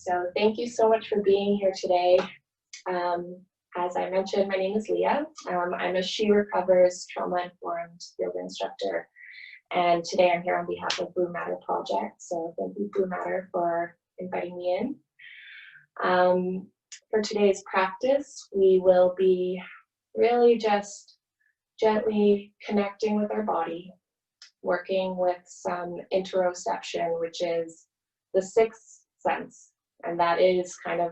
So thank you so much for being here today. As I mentioned, my name is Leah. I'm a She Recovers trauma-informed yoga instructor. And today I'm here on behalf of Blue Matter Project. So thank you, Blue Matter, for inviting me in. For today's practice, we will be really just gently connecting with our body, working with some interoception, which is the sixth sense. And that is kind of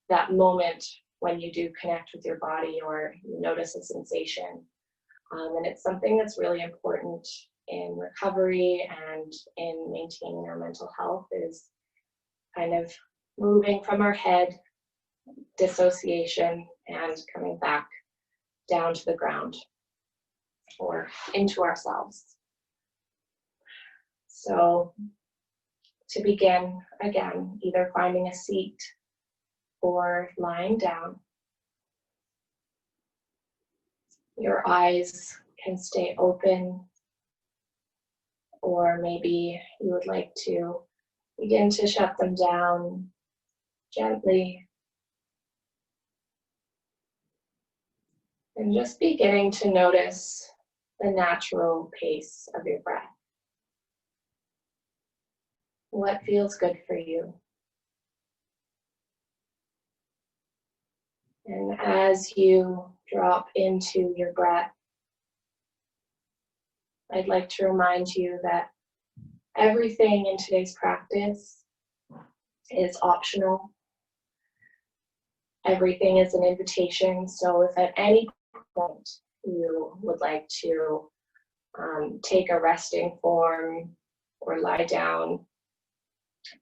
that moment when you do connect with your body or you notice a sensation. And it's something that's really important in recovery and in maintaining our mental health, is kind of moving from our head, dissociation, and coming back down to the ground or into ourselves. So to begin, again, either finding a seat or lying down. Your eyes can stay open, or maybe you would like to begin to shut them down gently. And just beginning to notice the natural pace of your breath. What feels good for you? And as you drop into your breath, I'd like to remind you that everything in today's practice is optional. Everything is an invitation. So if at any point you would like to take a resting form or lie down,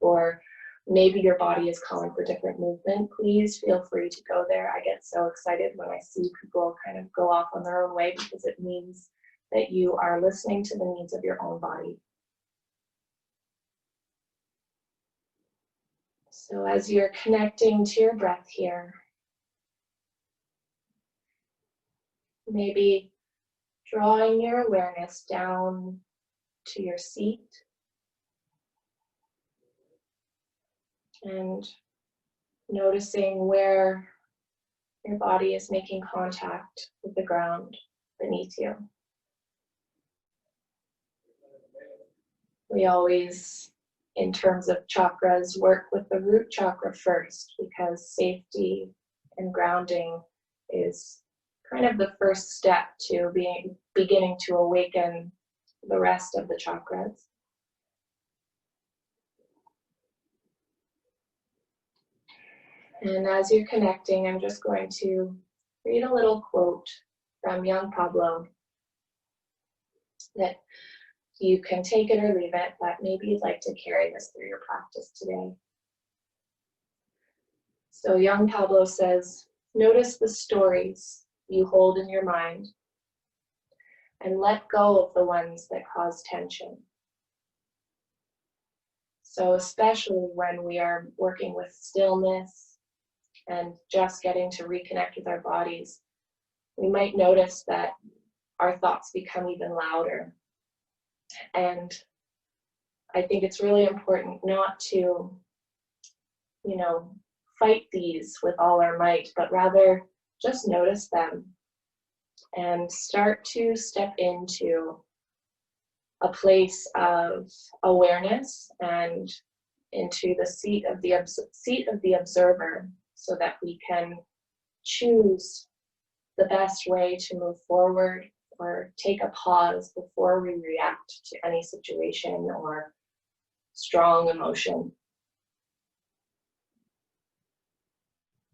or maybe your body is calling for different movement, please feel free to go there. I get so excited when I see people kind of go off on their own way, because it means that you are listening to the needs of your own body. So as you're connecting to your breath here, maybe drawing your awareness down to your seat and noticing where your body is making contact with the ground beneath you. We always, in terms of chakras, work with the root chakra first, because safety and grounding is kind of the first step to beginning to awaken the rest of the chakras. And as you're connecting, I'm just going to read a little quote from young Pablo that you can take it or leave it, but maybe you'd like to carry this through your practice today. So young Pablo says, "Notice the stories you hold in your mind and let go of the ones that cause tension." So especially when we are working with stillness and just getting to reconnect with our bodies, we might notice that our thoughts become even louder. And I think it's really important not to, fight these with all our might, but rather just notice them and start to step into a place of awareness and into the seat of the observer, so that we can choose the best way to move forward, or take a pause before we react to any situation or strong emotion.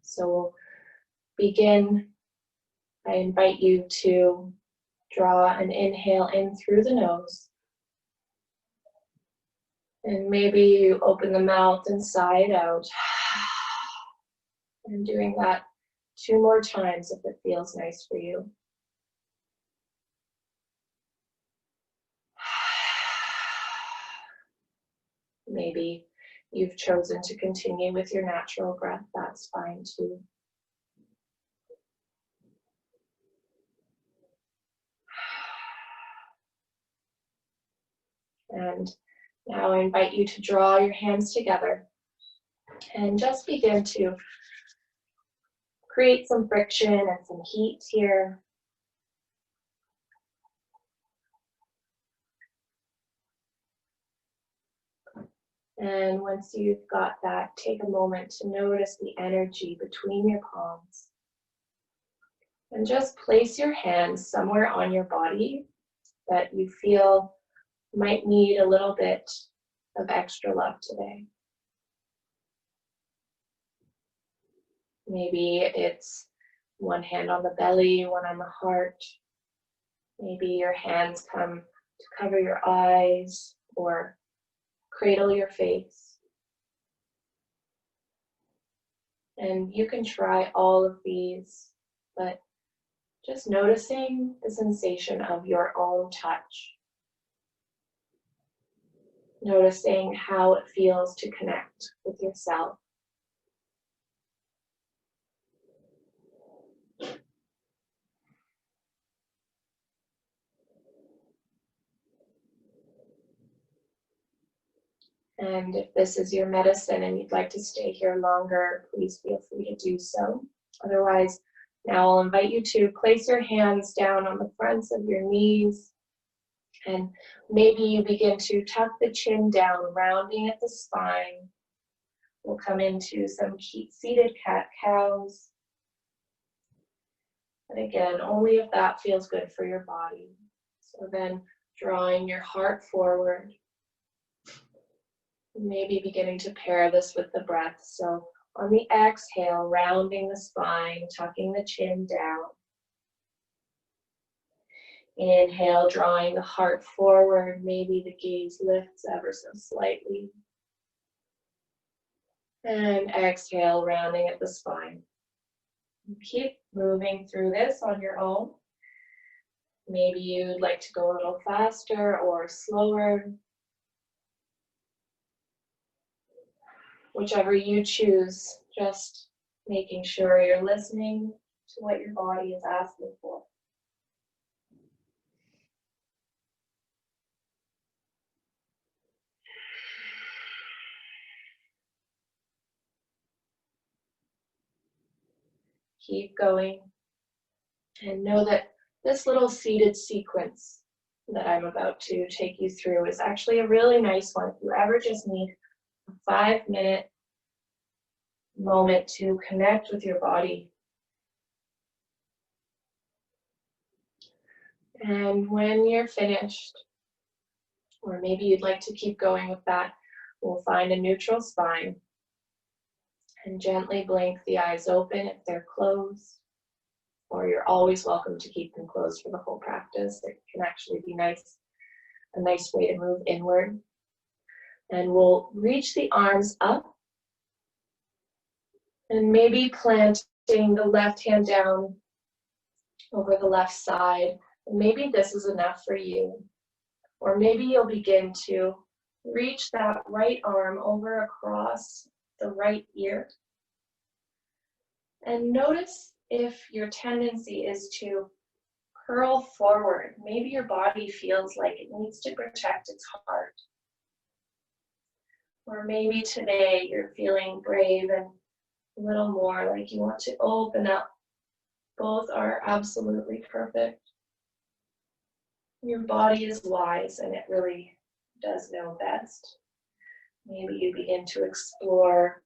So we'll begin. I invite you to draw an inhale in through the nose. And maybe you open the mouth and sigh it out. And doing that 2 more times if it feels nice for you. Maybe you've chosen to continue with your natural breath, that's fine too. And now I invite you to draw your hands together And just begin to create some friction and some heat here. And once you've got that, take a moment to notice the energy between your palms. And just place your hands somewhere on your body that you feel might need a little bit of extra love today. Maybe it's one hand on the belly, one on the heart. Maybe your hands come to cover your eyes or cradle your face. And you can try all of these, but just noticing the sensation of your own touch. Noticing how it feels to connect with yourself. And if this is your medicine and you'd like to stay here longer, please feel free to do so. Otherwise, now I'll invite you to place your hands down on the fronts of your knees. And maybe you begin to tuck the chin down, rounding at the spine. We'll come into some seated cat-cows. And again, only if that feels good for your body. So then drawing your heart forward. Maybe beginning to pair this with the breath. So on the exhale, rounding the spine, tucking the chin down. Inhale, drawing the heart forward. Maybe the gaze lifts ever so slightly. And exhale, rounding at the spine. Keep moving through this on your own. Maybe you'd like to go a little faster or slower. Whichever you choose, just making sure you're listening to what your body is asking for. Keep going. And know that this little seated sequence that I'm about to take you through is actually a really nice one. If you ever just need a 5-minute moment to connect with your body. And when you're finished, or maybe you'd like to keep going with that, we'll find a neutral spine and gently blink the eyes open if they're closed, or you're always welcome to keep them closed for the whole practice. It can actually be a nice way to move inward. And we'll reach the arms up and maybe planting the left hand down over the left side. And maybe this is enough for you. Or maybe you'll begin to reach that right arm over across the right ear. And notice if your tendency is to curl forward. Maybe your body feels like it needs to protect its heart. Or maybe today you're feeling brave and a little more like you want to open up. Both are absolutely perfect. Your body is wise and it really does know best. Maybe you begin to explore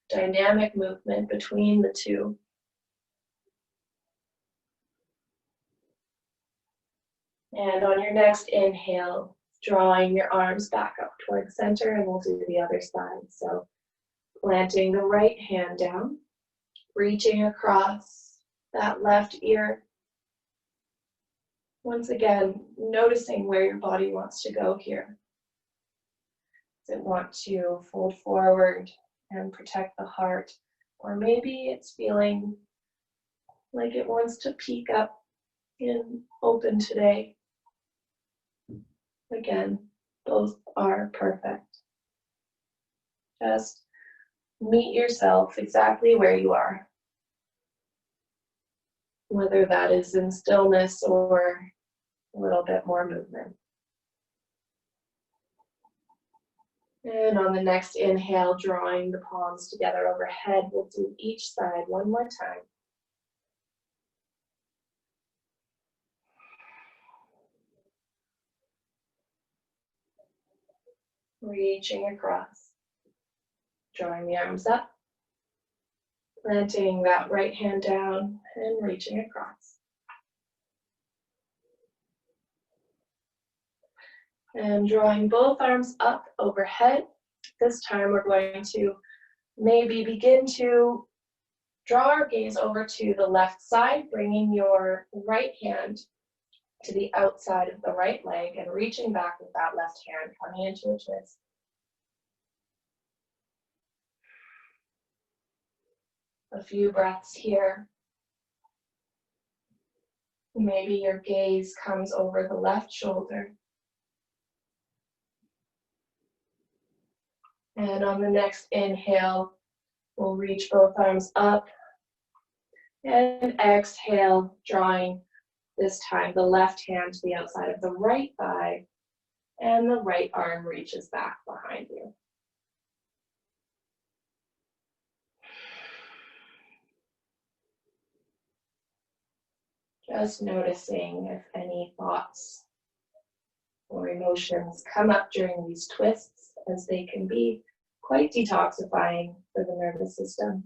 dynamic movement between the two. And on your next inhale, drawing your arms back up towards center, and we'll do the other side. So planting the right hand down, reaching across that left ear. Once again, noticing where your body wants to go here. Does it want to fold forward and protect the heart? Or maybe it's feeling like it wants to peek up and open today. Again, both are perfect. Just meet yourself exactly where you are. Whether that is in stillness or a little bit more movement. And on the next inhale, drawing the palms together overhead, we'll do each side one more time. Reaching across, drawing the arms up, planting that right hand down and reaching across. And drawing both arms up overhead. This time we're going to maybe begin to draw our gaze over to the left side, bringing your right hand to the outside of the right leg and reaching back with that left hand, coming into a twist. A few breaths here. Maybe your gaze comes over the left shoulder. And on the next inhale, we'll reach both arms up. And exhale, drawing this time the left hand to the outside of the right thigh, and the right arm reaches back behind you. Just noticing if any thoughts or emotions come up during these twists, as they can be quite detoxifying for the nervous system.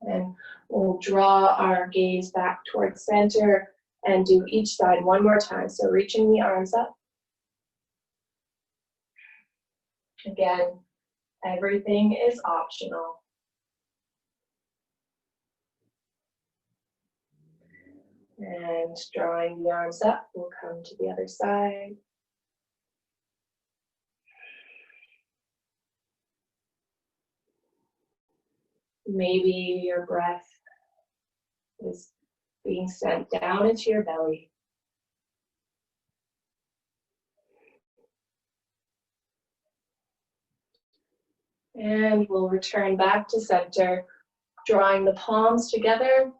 And we'll draw our gaze back towards center and do each side one more time. So reaching the arms up. Again, everything is optional. And drawing the arms up, we'll come to the other side. Maybe your breath is being sent down into your belly. And we'll return back to center, drawing the palms together,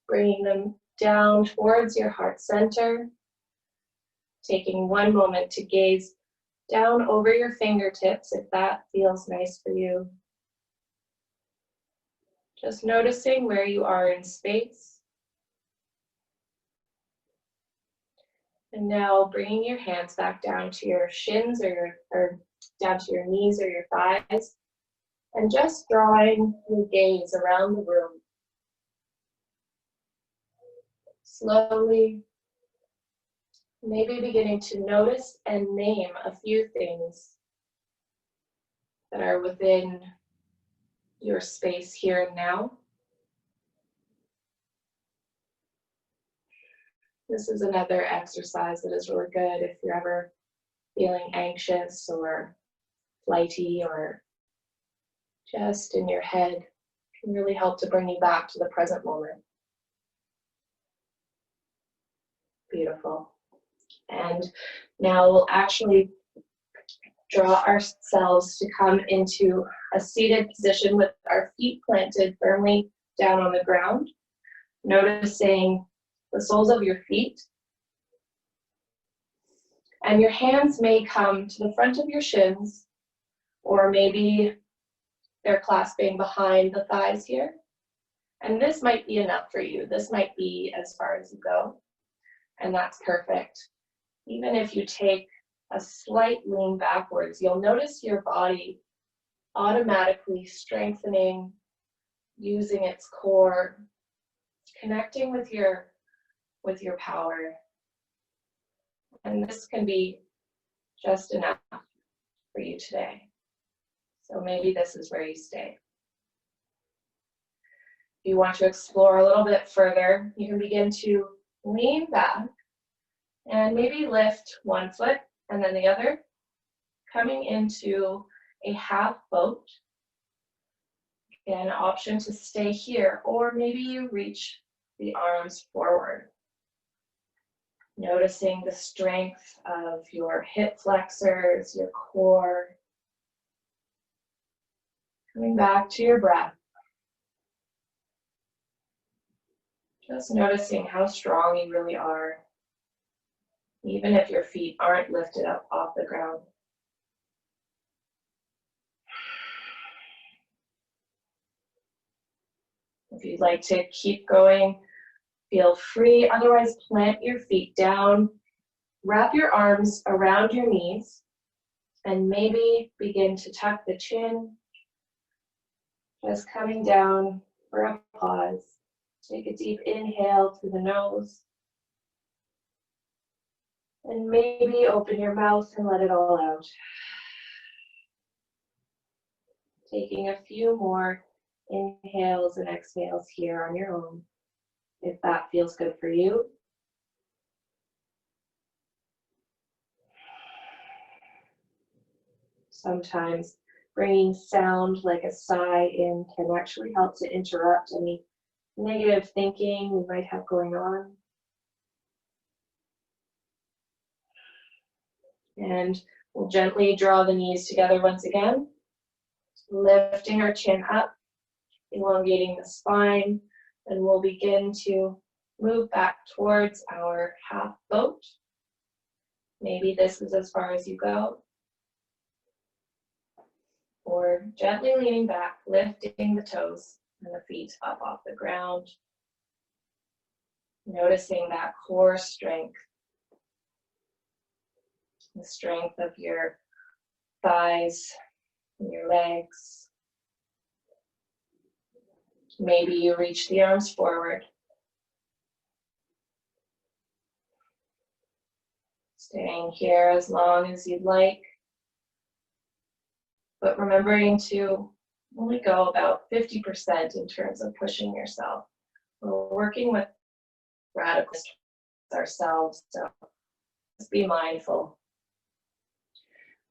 bringing them down towards your heart center. Taking one moment to gaze down over your fingertips if that feels nice for you. Just noticing where you are in space. And now bringing your hands back down to your shins or down to your knees or your thighs. And just drawing your gaze around the room. Slowly, maybe beginning to notice and name a few things that are within your space here and now. This is another exercise that is really good if you're ever feeling anxious or flighty or just in your head. It can really help to bring you back to the present moment. Beautiful. And now we'll actually draw ourselves to come into a seated position with our feet planted firmly down on the ground, noticing the soles of your feet. And your hands may come to the front of your shins, or maybe they're clasping behind the thighs here. And this might be enough for you. This might be as far as you go, and that's perfect. Even if you take a slight lean backwards, you'll notice your body automatically strengthening, using its core, connecting with your power. And this can be just enough for you today. So maybe this is where you stay. If you want to explore a little bit further, you can begin to lean back and maybe lift one foot and then the other, coming into a half boat. An option to stay here, or maybe you reach the arms forward. Noticing the strength of your hip flexors, your core. Coming back to your breath. Just noticing how strong you really are. even if your feet aren't lifted up off the ground. If you'd like to keep going, feel free. Otherwise, plant your feet down, wrap your arms around your knees, and maybe begin to tuck the chin, just coming down for a pause. Take a deep inhale through the nose, and maybe open your mouth and let it all out. Taking a few more inhales and exhales here on your own, if that feels good for you. Sometimes bringing sound like a sigh in can actually help to interrupt any negative thinking we might have going on. And we'll gently draw the knees together once again, lifting our chin up, elongating the spine, and we'll begin to move back towards our half boat. Maybe this is as far as you go. Or gently leaning back, lifting the toes and the feet up off the ground. Noticing that core strength, the strength of your thighs and your legs. Maybe you reach the arms forward. Staying here as long as you'd like, but remembering to only go about 50% in terms of pushing yourself. We're working with radicals ourselves, so just be mindful.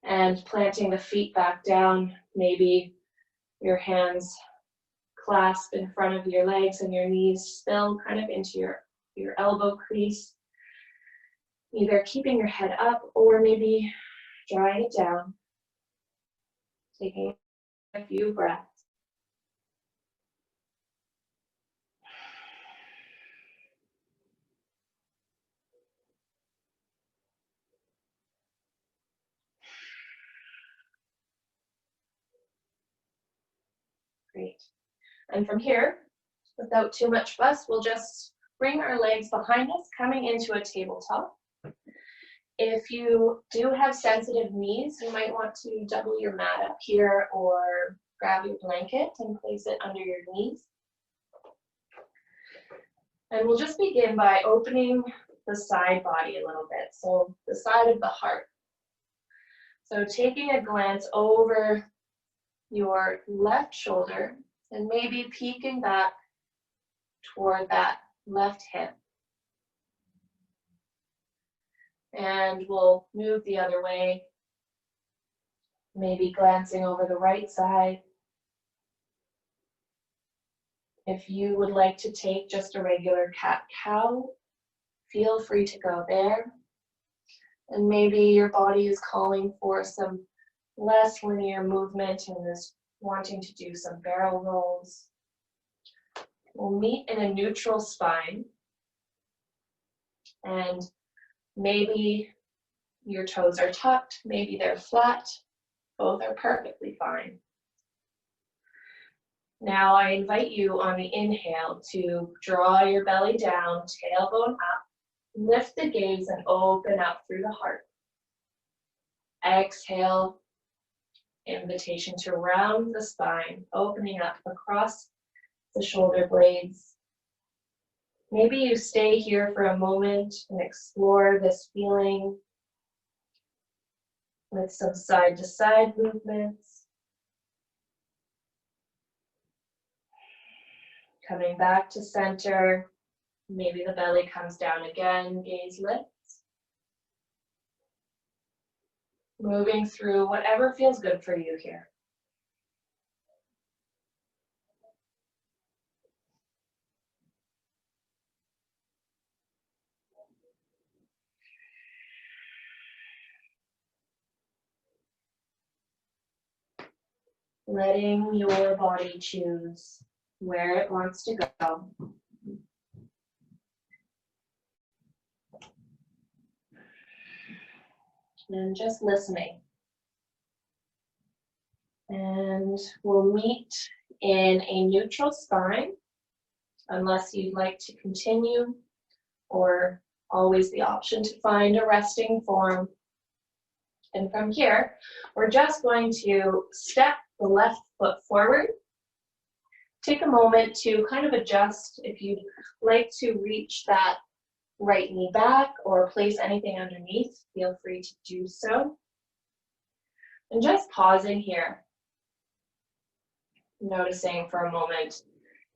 And planting the feet back down, maybe your hands clasp in front of your legs and your knees spill kind of into your elbow crease. Either keeping your head up or maybe drawing it down. Taking a few breaths. Great. And from here, without too much fuss, we'll just bring our legs behind us, coming into a tabletop. If you do have sensitive knees, you might want to double your mat up here or grab your blanket and place it under your knees. And we'll just begin by opening the side body a little bit, so the side of the heart. So taking a glance over your left shoulder and maybe peeking back toward that left hip. And we'll move the other way, maybe glancing over the right side. If you would like to take just a regular cat-cow, feel free to go there. And maybe your body is calling for some less linear movement and is wanting to do some barrel rolls. We'll meet in a neutral spine. And maybe your toes are tucked, maybe they're flat. Both are perfectly fine. Now I invite you on the inhale to draw your belly down, tailbone up, lift the gaze and open up through the heart. Exhale, invitation to round the spine, opening up across the shoulder blades. Maybe you stay here for a moment and explore this feeling with some side-to-side movements. Coming back to center, maybe the belly comes down again, gaze lifts. Moving through whatever feels good for you here. Letting your body choose where it wants to go. and just listening. And we'll meet in a neutral spine, unless you'd like to continue, or always the option to find a resting form. And from here, we're just going to step the left foot forward. Take a moment to kind of adjust. If you'd like to reach that right knee back or place anything underneath, feel free to do so. And just pausing here, noticing for a moment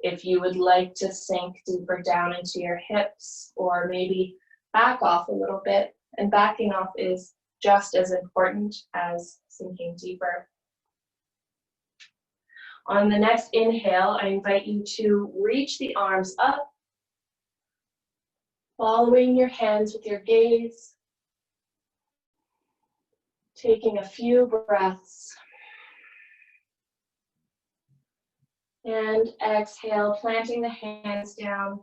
if you would like to sink deeper down into your hips or maybe back off a little bit. And backing off is just as important as sinking deeper. On the next inhale, I invite you to reach the arms up, following your hands with your gaze, taking a few breaths. And exhale, planting the hands down,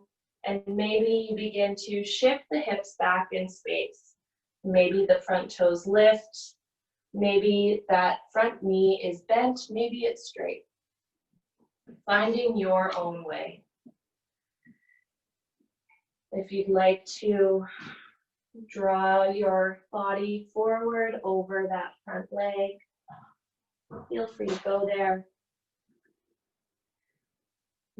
and maybe you begin to shift the hips back in space. Maybe the front toes lift, maybe that front knee is bent, maybe it's straight. Finding your own way. If you'd like to draw your body forward over that front leg, feel free to go there.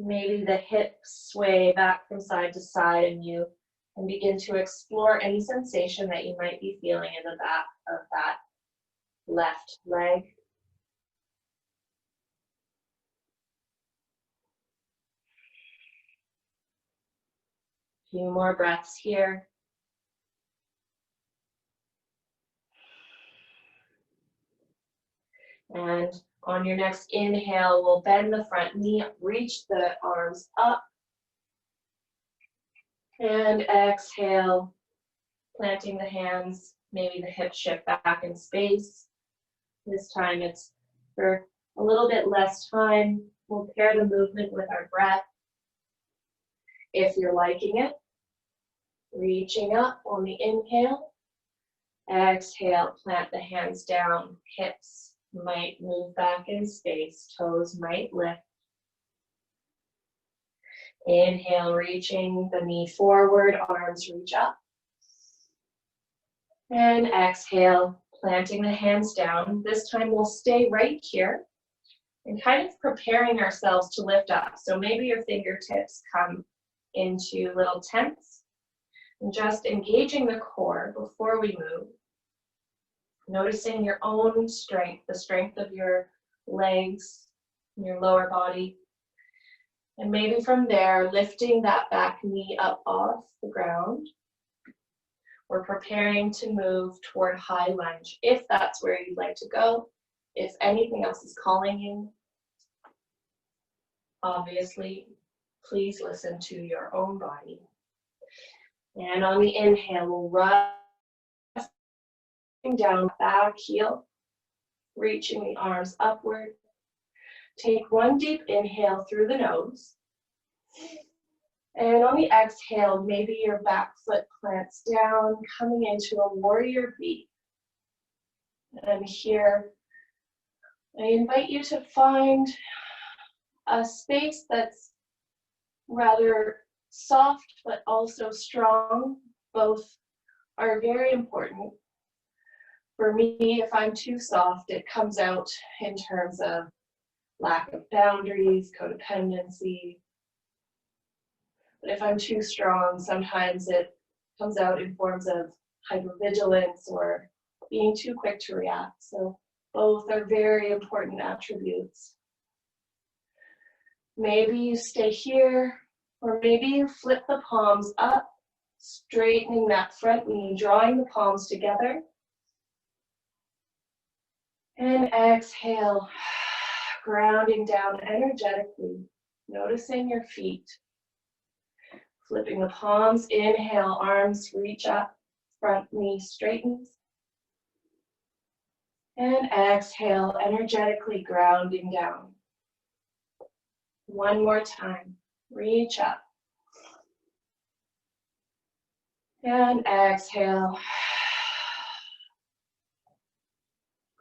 Maybe the hips sway back from side to side and you can begin to explore any sensation that you might be feeling in the back of that left leg. A few more breaths here. And on your next inhale, we'll bend the front knee, reach the arms up. And exhale, planting the hands, maybe the hips shift back in space. This time it's for a little bit less time. We'll pair the movement with our breath. If you're liking it, reaching up on the inhale. Exhale, plant the hands down, hips might move back in space, toes might lift. Inhale, reaching the knee forward, arms reach up. And exhale, planting the hands down. This time we'll stay right here and kind of preparing ourselves to lift up. So maybe your fingertips come into little tents and just engaging the core before we move. Noticing your own strength, the strength of your legs, your lower body. And maybe from there, lifting that back knee up off the ground. We're preparing to move toward high lunge, if that's where you'd like to go. If anything else is calling you, obviously, please listen to your own body. And on the inhale, we'll rise down, back heel, reaching the arms upward. Take one deep inhale through the nose. And on the exhale, maybe your back foot plants down, coming into a warrior V. And here, I invite you to find a space that's rather soft but also strong. Both are very important. For me, if I'm too soft, it comes out in terms of lack of boundaries, codependency. But if I'm too strong, sometimes it comes out in forms of hypervigilance or being too quick to react. So both are very important attributes. Maybe you stay here, or maybe you flip the palms up, straightening that front knee, drawing the palms together. And exhale, grounding down energetically, noticing your feet. Flipping the palms, inhale, arms reach up, front knee straightens. And exhale, energetically grounding down. One more time, reach up. And exhale.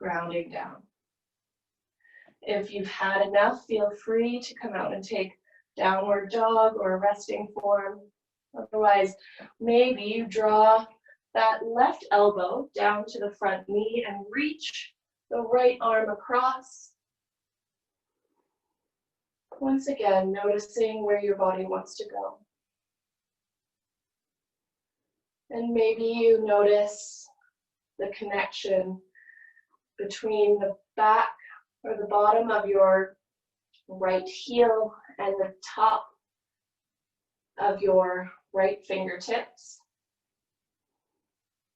grounding down. If you've had enough, feel free to come out and take downward dog or resting form. Otherwise, maybe you draw that left elbow down to the front knee and reach the right arm across. Once again, noticing where your body wants to go. And maybe you notice the connection between the back or the bottom of your right heel and the top of your right fingertips.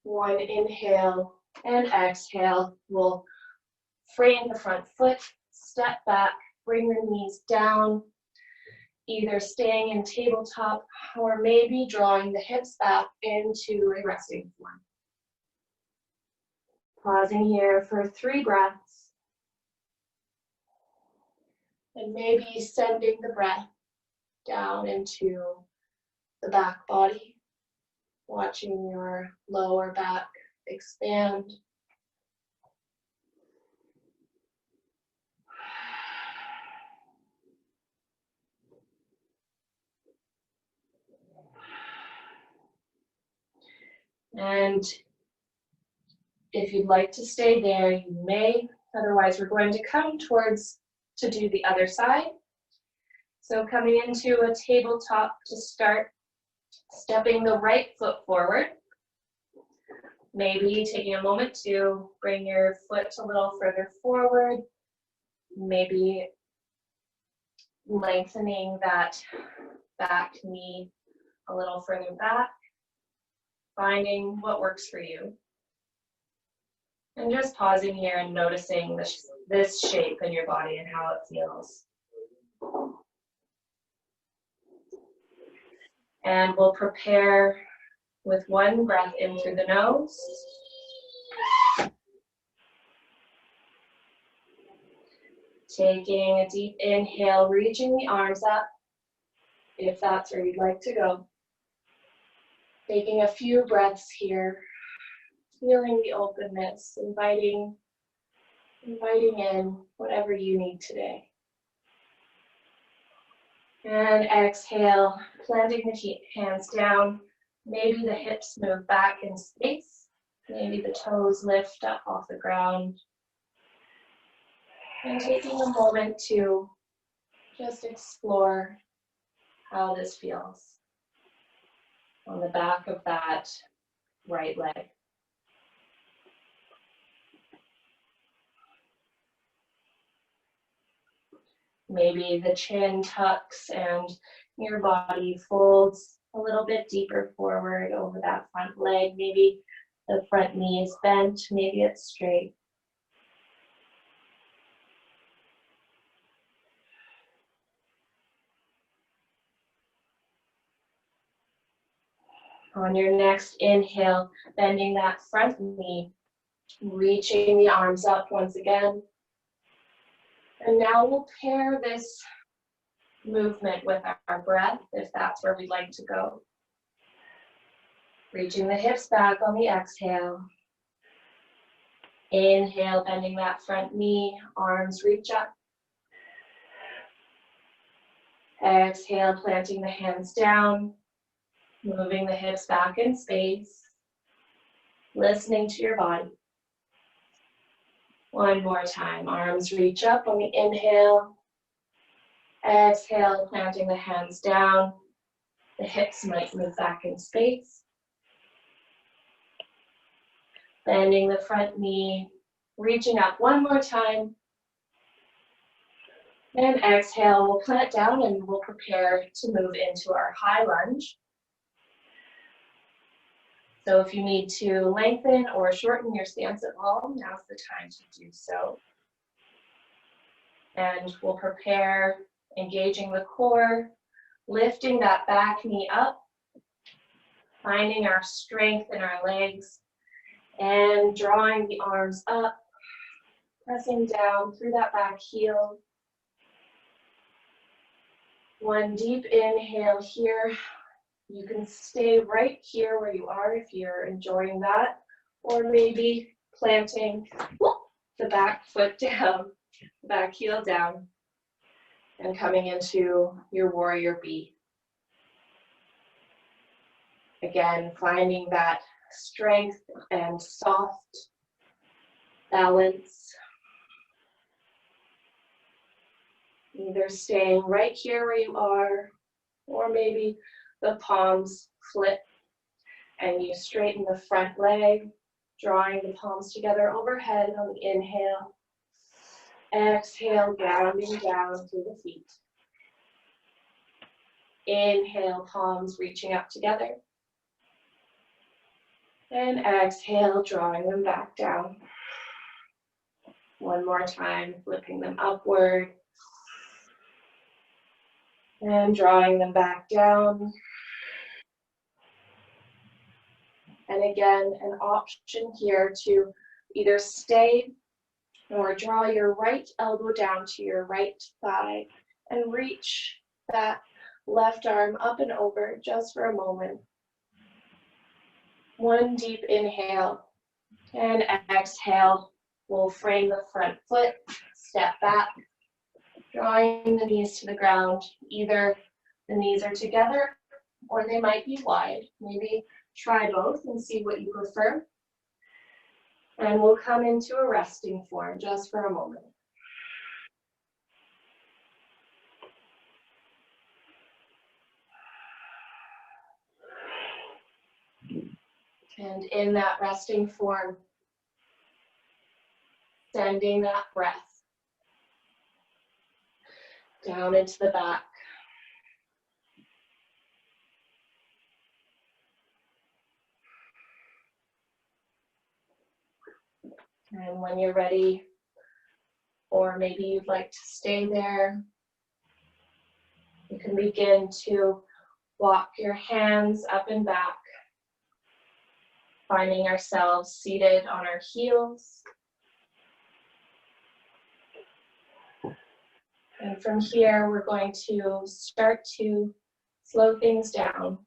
One inhale and exhale will frame the front foot, step back, bring your knees down, either staying in tabletop or maybe drawing the hips back into a resting form. Pausing here for 3 breaths. And maybe sending the breath down into the back body, watching your lower back expand. And if you'd like to stay there, you may. Otherwise, we're going to come towards to do the other side. So coming into a tabletop to start, stepping the right foot forward. Maybe taking a moment to bring your foot a little further forward. Maybe lengthening that back knee a little further back. Finding what works for you. And just pausing here and noticing this shape in your body and how it feels. And we'll prepare with 1 breath in through the nose. Taking a deep inhale, reaching the arms up, if that's where you'd like to go. Taking a few breaths here, feeling the openness, inviting in whatever you need today. And exhale, planting the hands down. Maybe the hips move back in space. Maybe the toes lift up off the ground. And taking a moment to just explore how this feels on the back of that right leg. Maybe the chin tucks and your body folds a little bit deeper forward over that front leg. Maybe the front knee is bent, maybe it's straight. On your next inhale, bending that front knee, reaching the arms up once again. And now we'll pair this movement with our breath, if that's where we'd like to go. Reaching the hips back on the exhale. Inhale, bending that front knee, arms reach up. Exhale, planting the hands down, moving the hips back in space, listening to your body. 1 more time, arms reach up on the inhale. Exhale, planting the hands down. The hips might move back in space. Bending the front knee, reaching up 1 more time. And exhale, we'll plant down and we'll prepare to move into our high lunge. So if you need to lengthen or shorten your stance at all, now's the time to do so. And we'll prepare, engaging the core, lifting that back knee up, finding our strength in our legs, and drawing the arms up, pressing down through that back heel. 1 deep inhale here. You can stay right here where you are if you're enjoying that, or maybe planting the back foot down, back heel down, and coming into your warrior B. Again, finding that strength and soft balance. Either staying right here where you are, or maybe the palms flip and you straighten the front leg, drawing the palms together overhead on the inhale. Exhale, grounding down through the feet. Inhale, palms reaching up together. And exhale, drawing them back down. One more time, flipping them upward. And drawing them back down. And again, an option here to either stay or draw your right elbow down to your right thigh and reach that left arm up and over just for a moment. One deep inhale and exhale. We'll frame the front foot, step back, drawing the knees to the ground. Either the knees are together or they might be wide. Maybe try both and see what you prefer. And we'll come into a resting form just for a moment. And in that resting form, sending that breath down into the back. And when you're ready, or maybe you'd like to stay there, you can begin to walk your hands up and back, finding ourselves seated on our heels. And from here, we're going to start to slow things down.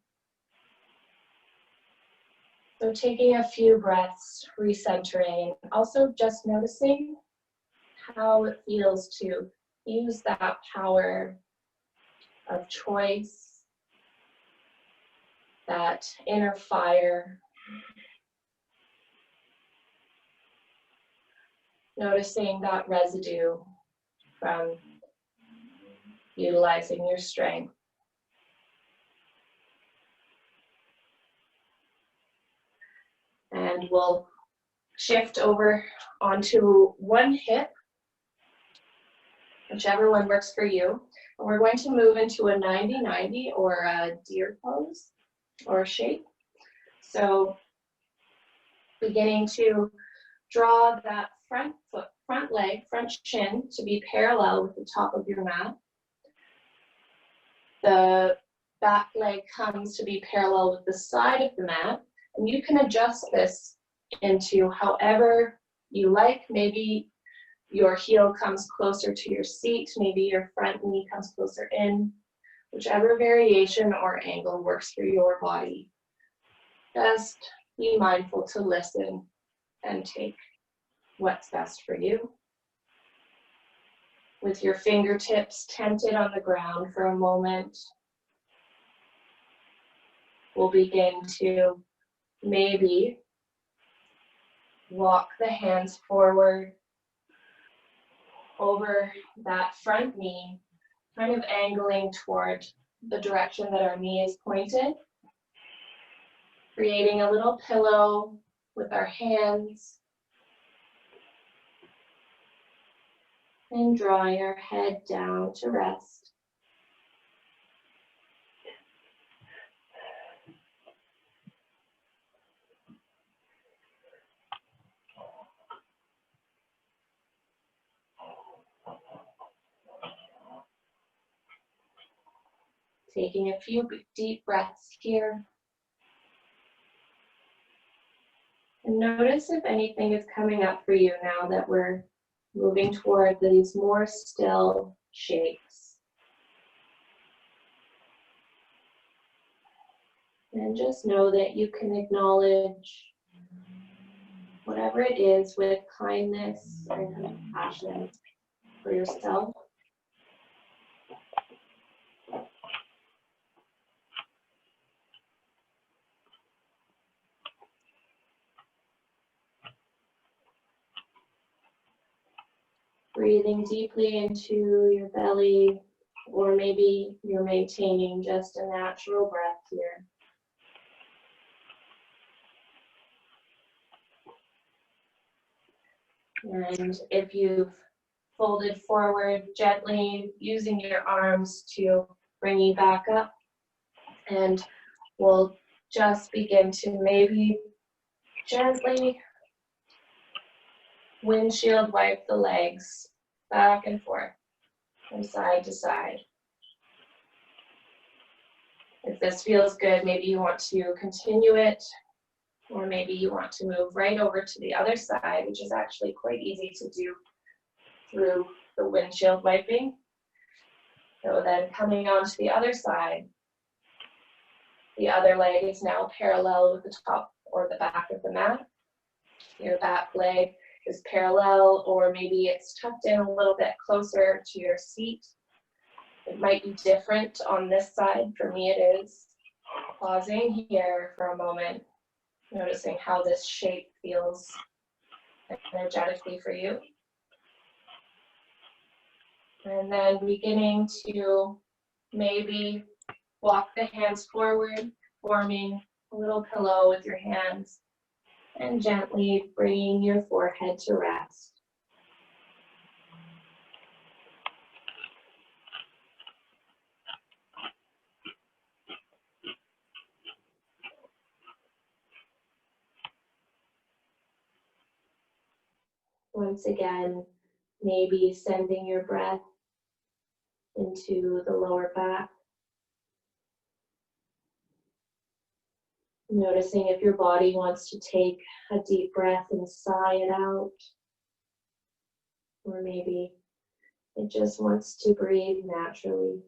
So taking a few breaths, recentering, also just noticing how it feels to use that power of choice, that inner fire. Noticing that residue from utilizing your strength. And we'll shift over onto one hip, whichever one works for you. And we're going to move into a 90-90 or a deer pose or shape. So beginning to draw that front foot, front leg, front shin to be parallel with the top of your mat. The back leg comes to be parallel with the side of the mat. And you can adjust this into however you like. Maybe your heel comes closer to your seat. Maybe your front knee comes closer in. Whichever variation or angle works for your body. Just be mindful to listen and take what's best for you. With your fingertips tented on the ground for a moment, we'll begin to maybe walk the hands forward over that front knee, kind of angling toward the direction that our knee is pointed. Creating a little pillow with our hands. And drawing our head down to rest. Taking a few deep breaths here. And notice if anything is coming up for you now that we're moving toward these more still shapes. And just know that you can acknowledge whatever it is, with kindness and compassion for yourself. Breathing deeply into your belly, or maybe you're maintaining just a natural breath here. And if you've folded forward, gently using your arms to bring you back up, and we'll just begin to maybe gently windshield wipe the legs back and forth from side to side. If this feels good, maybe you want to continue it, or maybe you want to move right over to the other side, which is actually quite easy to do through the windshield wiping. So then coming onto the other side, the other leg is now parallel with the top or the back of the mat. Your back leg is parallel, or maybe it's tucked in a little bit closer to your seat. It might be different on this side. For me, it is. Pausing here for a moment, noticing how this shape feels energetically for you. And then beginning to maybe walk the hands forward, forming a little pillow with your hands, and gently bringing your forehead to rest. Once again, maybe sending your breath into the lower back. Noticing if your body wants to take a deep breath and sigh it out, or maybe it just wants to breathe naturally.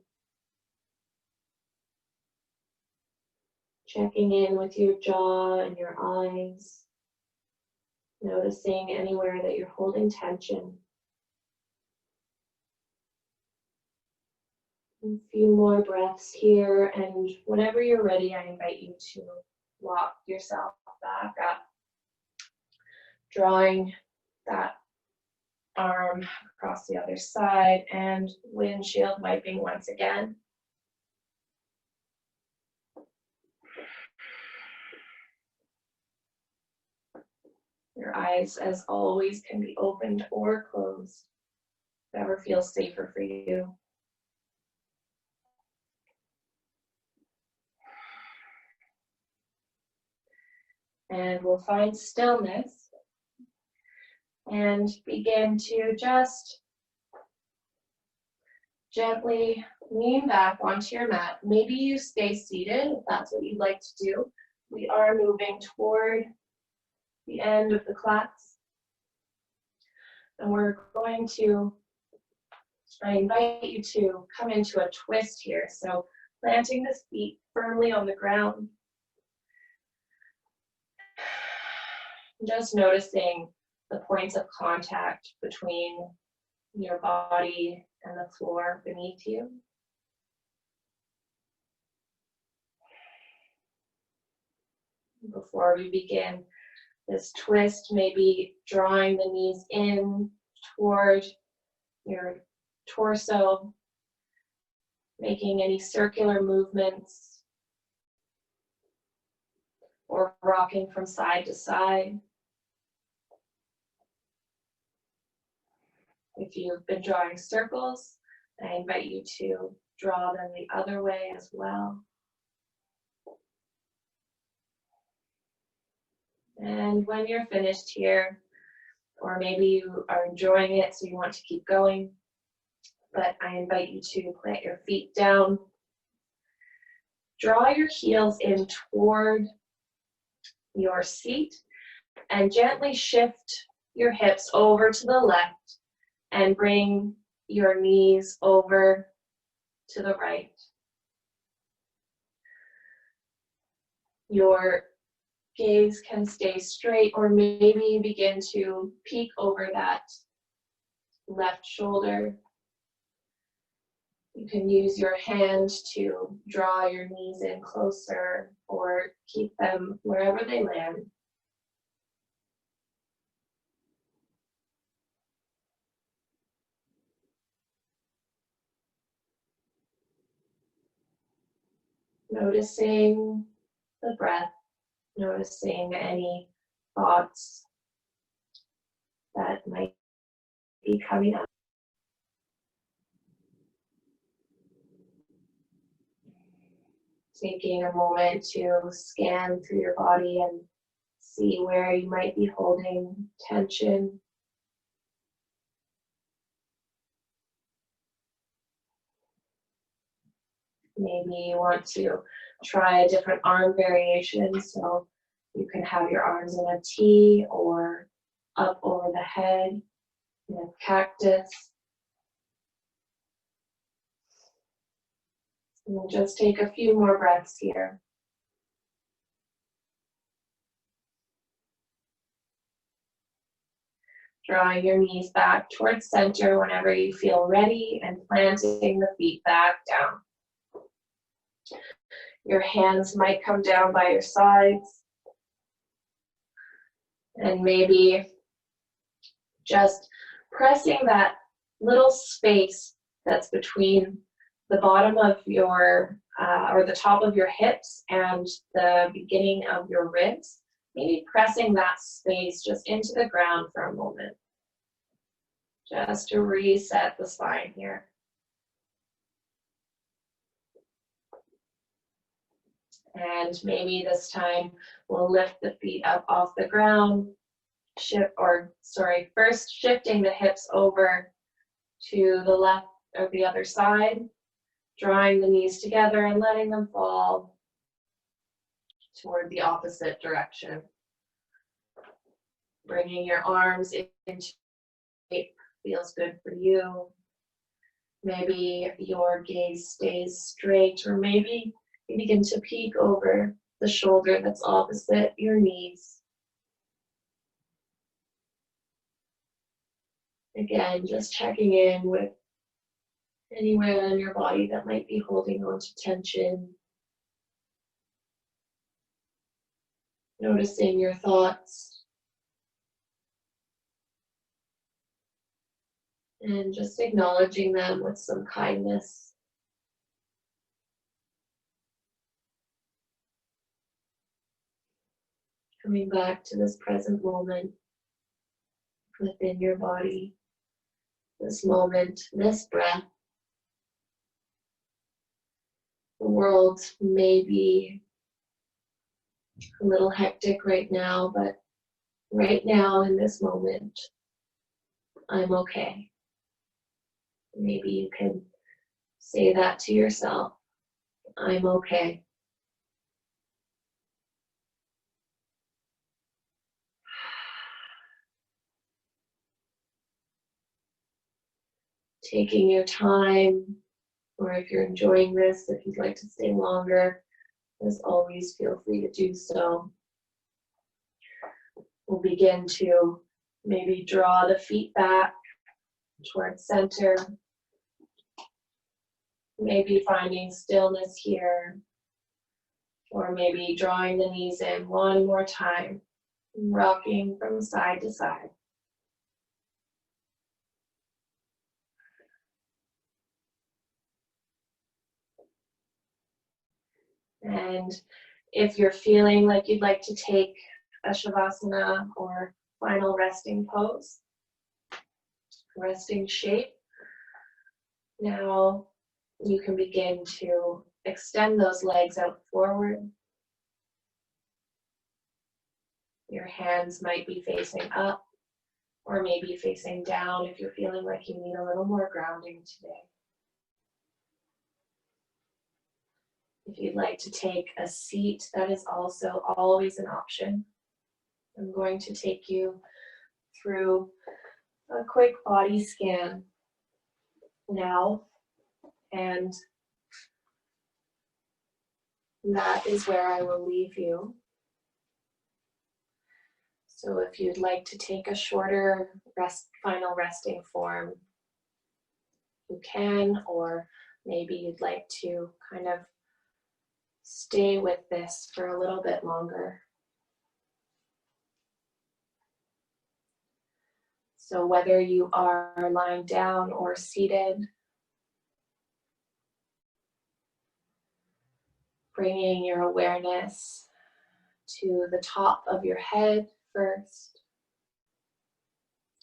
Checking in with your jaw and your eyes, noticing anywhere that you're holding tension. A few more breaths here, and whenever you're ready, I invite you to walk yourself back up, drawing that arm across the other side and windshield wiping once again. Your eyes, as always, can be opened or closed, whatever feels safer for you. And we'll find stillness and begin to just gently lean back onto your mat. Maybe you stay seated if that's what you'd like to do. We are moving toward the end of the class. And we're going to, I invite you to come into a twist here. So planting the feet firmly on the ground. Just noticing the points of contact between your body and the floor beneath you. Before we begin this twist, maybe drawing the knees in toward your torso, making any circular movements, or rocking from side to side. If you've been drawing circles, I invite you to draw them the other way as well. And when you're finished here, or maybe you are enjoying it so you want to keep going, but I invite you to plant your feet down. Draw your heels in toward your seat and gently shift your hips over to the left and bring your knees over to the right. Your gaze can stay straight, or maybe begin to peek over that left shoulder. You can use your hand to draw your knees in closer or keep them wherever they land. Noticing the breath, noticing any thoughts that might be coming up. Taking a moment to scan through your body and see where you might be holding tension. Maybe you want to try a different arm variation, so you can have your arms in a T or up over the head in a cactus. And we'll just take a few more breaths here. Drawing your knees back towards center whenever you feel ready and planting the feet back down. Your hands might come down by your sides. And maybe just pressing that little space that's between the bottom of your, or the top of your hips and the beginning of your ribs. Maybe pressing that space just into the ground for a moment. Just to reset the spine here. And maybe this time we'll lift the feet up off the ground. First shifting the hips over to the left or the other side. Drawing the knees together and letting them fall toward the opposite direction. Bringing your arms into shape feels good for you. Maybe your gaze stays straight, or maybe you begin to peek over the shoulder that's opposite your knees. Again, just checking in with anywhere in your body that might be holding on to tension. Noticing your thoughts. And just acknowledging them with some kindness. Coming back to this present moment within your body. This moment, this breath. The world may be a little hectic right now, but right now in this moment, I'm okay. Maybe you can say that to yourself. I'm okay. Taking your time, or if you're enjoying this, if you'd like to stay longer, as always, feel free to do so. We'll begin to maybe draw the feet back towards center. Maybe finding stillness here, or maybe drawing the knees in one more time, rocking from side to side. And if you're feeling like you'd like to take a Shavasana or final resting pose, resting shape, now you can begin to extend those legs out forward. Your hands might be facing up or maybe facing down if you're feeling like you need a little more grounding today. If you'd like to take a seat, that is also always an option. I'm going to take you through a quick body scan now, and that is where I will leave you. So if you'd like to take a shorter final resting form, you can, or maybe you'd like to kind of stay with this for a little bit longer. So whether you are lying down or seated, bringing your awareness to the top of your head first.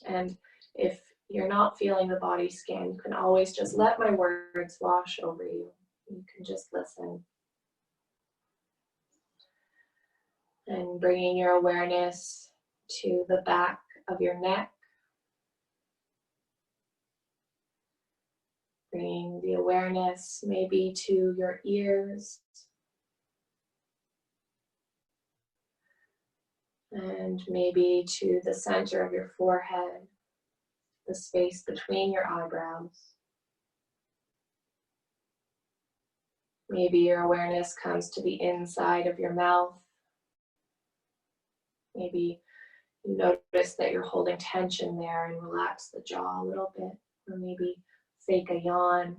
And if you're not feeling the body scan, you can always just let my words wash over you. You can just listen. And bringing your awareness to the back of your neck. Bringing the awareness maybe to your ears. And maybe to the center of your forehead, the space between your eyebrows. Maybe your awareness comes to the inside of your mouth. Maybe you notice that you're holding tension there and relax the jaw a little bit, or maybe fake a yawn.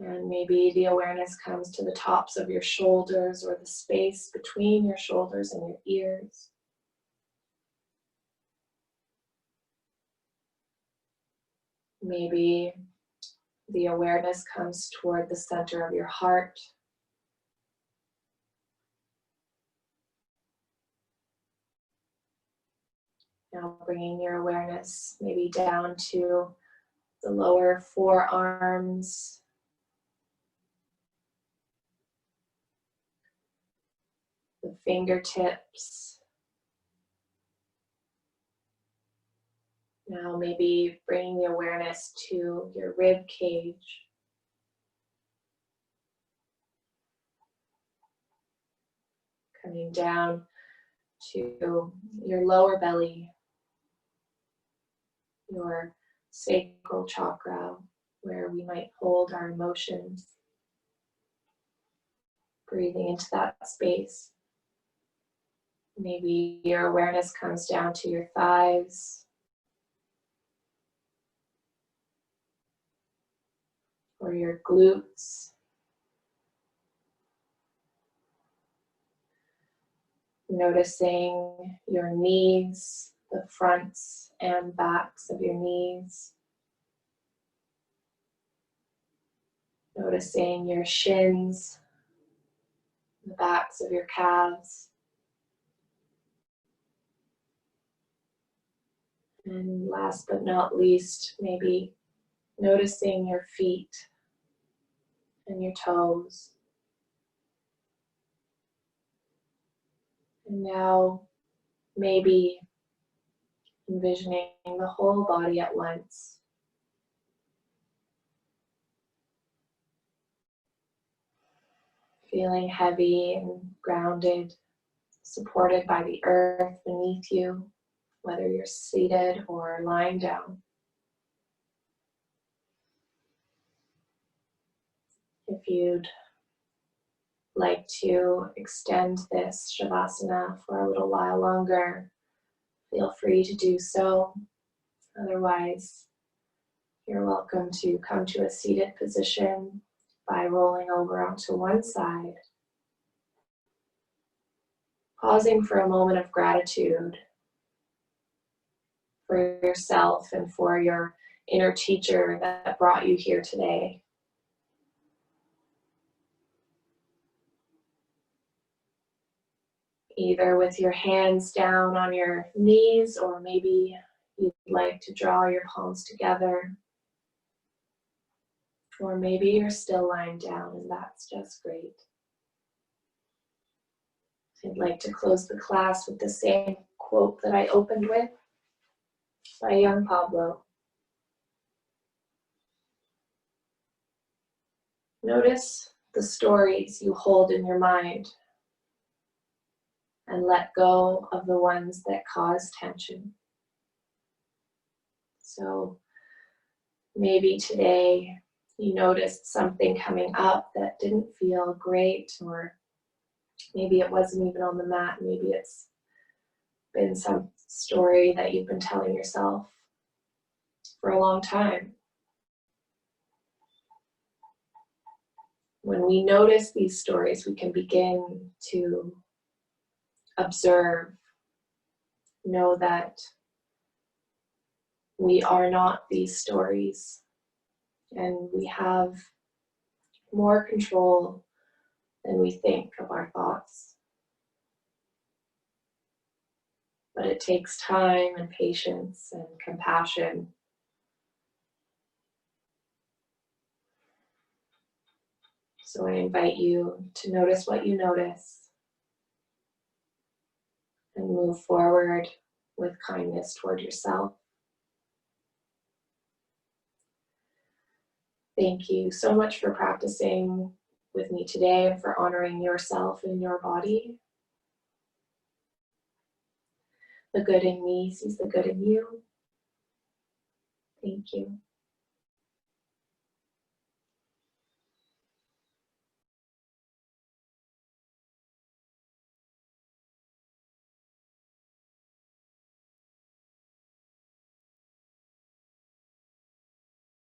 And maybe the awareness comes to the tops of your shoulders or the space between your shoulders and your ears. Maybe the awareness comes toward the center of your heart. Now bringing your awareness maybe down to the lower forearms, the fingertips. Now maybe bringing the awareness to your rib cage. Coming down to your lower belly, your sacral chakra, where we might hold our emotions. Breathing into that space. Maybe your awareness comes down to your thighs, or your glutes. Noticing your knees, the fronts and backs of your knees. Noticing your shins, the backs of your calves. And last but not least, maybe noticing your feet and your toes. And now maybe envisioning the whole body at once. Feeling heavy and grounded, supported by the earth beneath you, whether you're seated or lying down. If you'd like to extend this Shavasana for a little while longer, feel free to do so. Otherwise, you're welcome to come to a seated position by rolling over onto one side. Pausing for a moment of gratitude for yourself and for your inner teacher that brought you here today. Either with your hands down on your knees, or maybe you'd like to draw your palms together. Or maybe you're still lying down, and that's just great. I'd like to close the class with the same quote that I opened with by young Pablo. Notice the stories you hold in your mind and let go of the ones that cause tension. So maybe today you noticed something coming up that didn't feel great, or Maybe it wasn't even on the mat. Maybe it's been some story that you've been telling yourself for a long time. When we notice these stories, we can begin to observe, know that we are not these stories, and we have more control than we think of our thoughts. But it takes time and patience and compassion. So I invite you to notice what you notice and move forward with kindness toward yourself. Thank you so much for practicing with me today and for honoring yourself and your body. The good in me sees the good in you. Thank you.